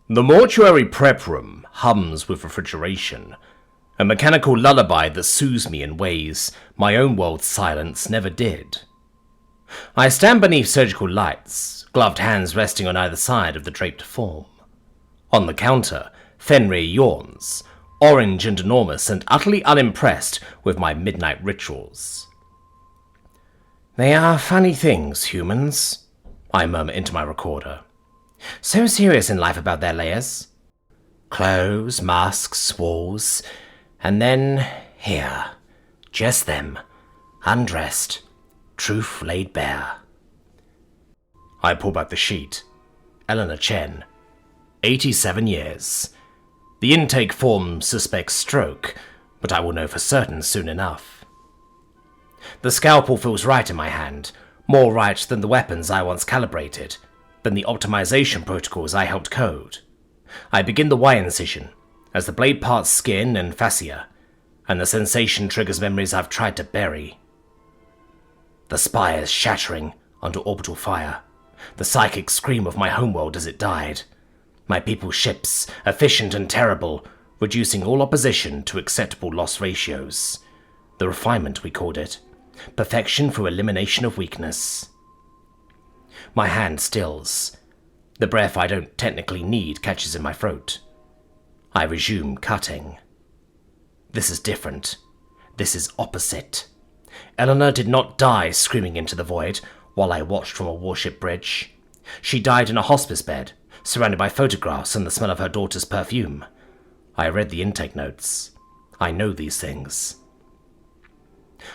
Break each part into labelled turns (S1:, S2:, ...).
S1: The mortuary prep room hums with refrigeration, a mechanical lullaby that soothes me in ways my own world's silence never did. I stand beneath surgical lights, gloved hands resting on either side of the draped form. On the counter, Fenrir yawns, orange and enormous and utterly unimpressed with my midnight rituals. "They are funny things, humans," I murmur into my recorder. "So serious in life about their layers. Clothes, masks, walls, and then here, just them, undressed, truth laid bare." I pull back the sheet. Eleanor Chen, 87 years. The intake form suspects stroke, but I will know for certain soon enough. The scalpel feels right in my hand, more right than the weapons I once calibrated, than the optimization protocols I helped code. I begin the Y incision, as the blade parts skin and fascia, and the sensation triggers memories I've tried to bury. The spires shattering under orbital fire, the psychic scream of my homeworld as it died. My people's ships, efficient and terrible, reducing all opposition to acceptable loss ratios. The refinement, we called it. Perfection through elimination of weakness. My hand stills. The breath I don't technically need catches in my throat. I resume cutting. This is different. This is opposite. Eleanor did not die screaming into the void while I watched from a warship bridge. She died in a hospice bed, surrounded by photographs and the smell of her daughter's perfume. I read the intake notes. I know these things.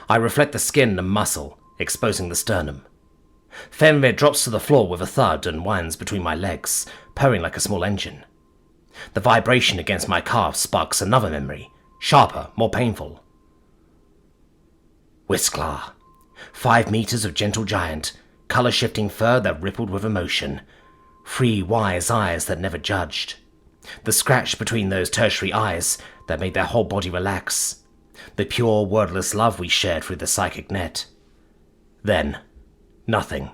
S1: I reflect the skin and muscle, exposing the sternum. Fenrir drops to the floor with a thud and whines between my legs, purring like a small engine. The vibration against my calf sparks another memory, sharper, more painful. Whisklar. 5 meters of gentle giant, color-shifting fur that rippled with emotion. 3 wise eyes that never judged. The scratch between those tertiary eyes that made their whole body relax. The pure, wordless love we shared through the psychic net. Then, nothing.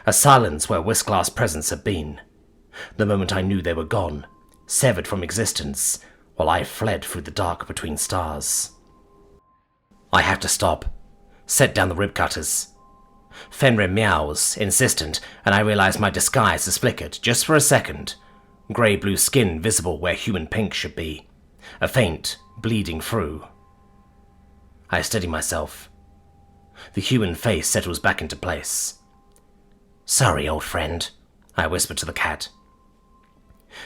S1: A silence where Whisklar's presence had been. The moment I knew they were gone, severed from existence, while I fled through the dark between stars. I have to stop. Set down the rib cutters. Fenrir meows, insistent, and I realize my disguise has flickered, just for a second. Grey-blue skin visible where human pink should be. A faint, bleeding through. I steady myself. The human face settles back into place. "Sorry, old friend," I whisper to the cat.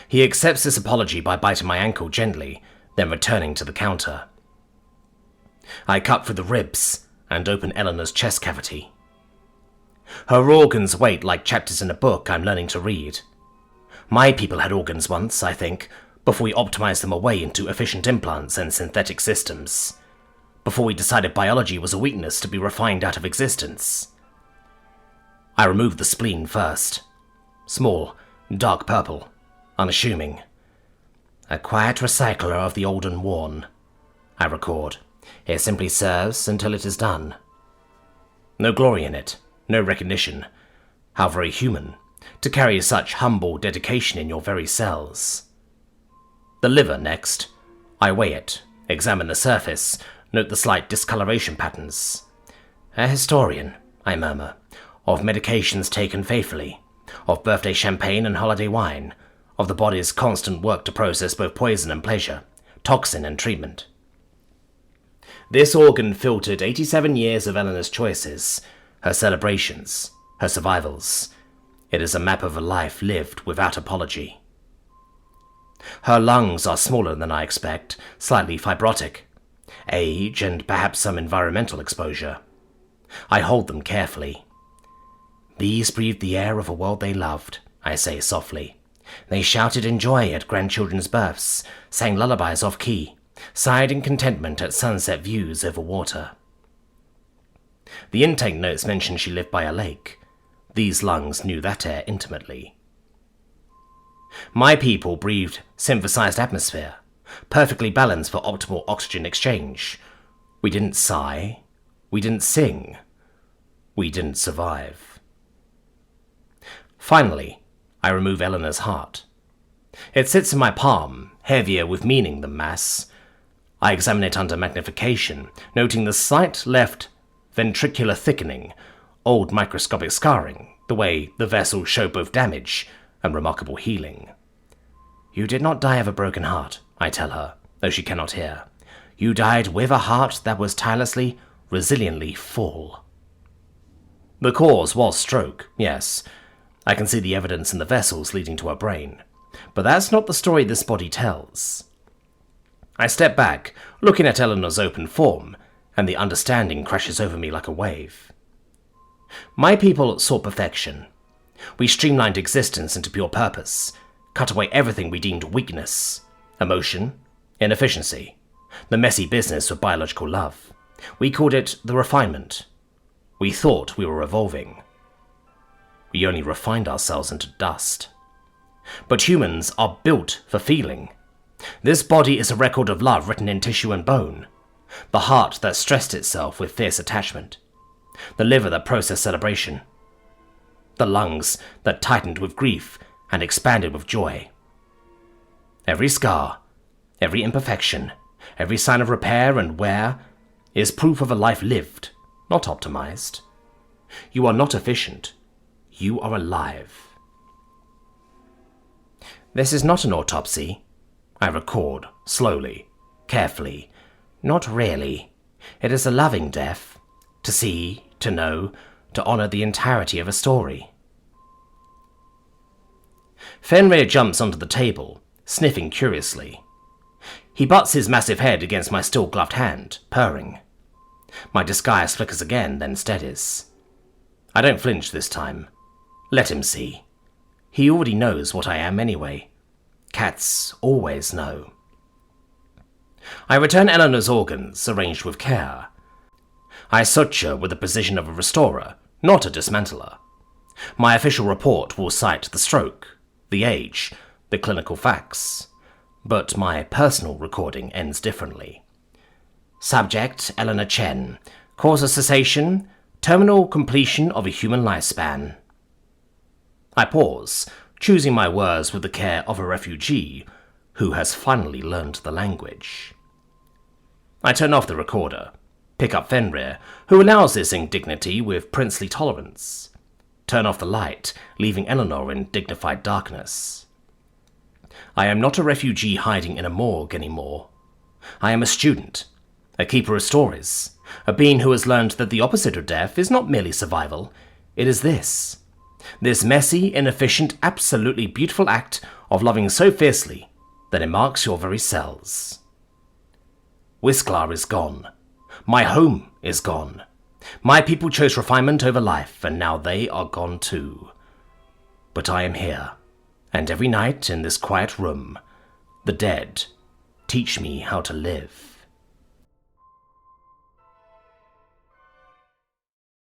S1: He accepts this apology by biting my ankle gently, then returning to the counter. I cut through the ribs and open Eleanor's chest cavity. Her organs wait like chapters in a book I'm learning to read. My people had organs once, I think, before we optimized them away into efficient implants and synthetic systems. Before we decided biology was a weakness to be refined out of existence. I removed the spleen first. Small, dark purple, unassuming. "A quiet recycler of the old and worn," I record. "It simply serves until it is done." No glory in it, no recognition. How very human, to carry such humble dedication in your very cells. The liver next. I weigh it, examine the surface, note the slight discoloration patterns. A historian, I murmur, of medications taken faithfully, of birthday champagne and holiday wine, of the body's constant work to process both poison and pleasure, toxin and treatment. This organ filtered 87 years of Eleanor's choices, her celebrations, her survivals. It is a map of a life lived without apology. Her lungs are smaller than I expect, slightly fibrotic. Age and perhaps some environmental exposure. I hold them carefully. "These breathed the air of a world they loved," I say softly. "They shouted in joy at grandchildren's births, sang lullabies off-key, sighed in contentment at sunset views over water." The intake notes mention she lived by a lake. These lungs knew that air intimately. My people breathed synthesized atmosphere, perfectly balanced for optimal oxygen exchange. We didn't sigh. We didn't sing. We didn't survive. Finally, I remove Eleanor's heart. It sits in my palm, heavier with meaning than mass. I examine it under magnification, noting the slight left ventricular thickening, old microscopic scarring, the way the vessels show both damage and remarkable healing. You did not die of a broken heart, I tell her, though she cannot hear. You died with a heart that was tirelessly, resiliently full. The cause was stroke, yes. I can see the evidence in the vessels leading to her brain. But that's not the story this body tells. I step back, looking at Eleanor's open form, and the understanding crashes over me like a wave. My people sought perfection. We streamlined existence into pure purpose, cut away everything we deemed weakness, emotion, inefficiency, the messy business of biological love. We called it the refinement. We thought we were evolving. We only refined ourselves into dust. But humans are built for feeling. This body is a record of love written in tissue and bone. The heart that stressed itself with fierce attachment. The liver that processed celebration. The lungs that tightened with grief and expanded with joy. Every scar, every imperfection, every sign of repair and wear is proof of a life lived, not optimized. You are not efficient. You are alive. This is not an autopsy. I record, slowly, carefully. Not really. It is a loving death. To see, to know, to honor the entirety of a story. Fenrir jumps onto the table, sniffing curiously. He butts his massive head against my still-gloved hand, purring. My disguise flickers again, then steadies. I don't flinch this time. Let him see. He already knows what I am anyway. Cats always know. I return Eleanor's organs, arranged with care. I suture with the precision of a restorer, not a dismantler. My official report will cite the stroke, the age, the clinical facts. But my personal recording ends differently. Subject, Eleanor Chen. Cause of cessation, terminal completion of a human lifespan. I pause, choosing my words with the care of a refugee who has finally learned the language. I turn off the recorder, pick up Fenrir, who allows this indignity with princely tolerance. Turn off the light, leaving Eleanor in dignified darkness. I am not a refugee hiding in a morgue anymore. I am a student, a keeper of stories, a being who has learned that the opposite of death is not merely survival, it is this messy, inefficient, absolutely beautiful act of loving so fiercely that it marks your very cells. Whisklar is gone. My home is gone. My people chose refinement over life, and now they are gone too. But I am here, and every night in this quiet room, the dead teach me how to live.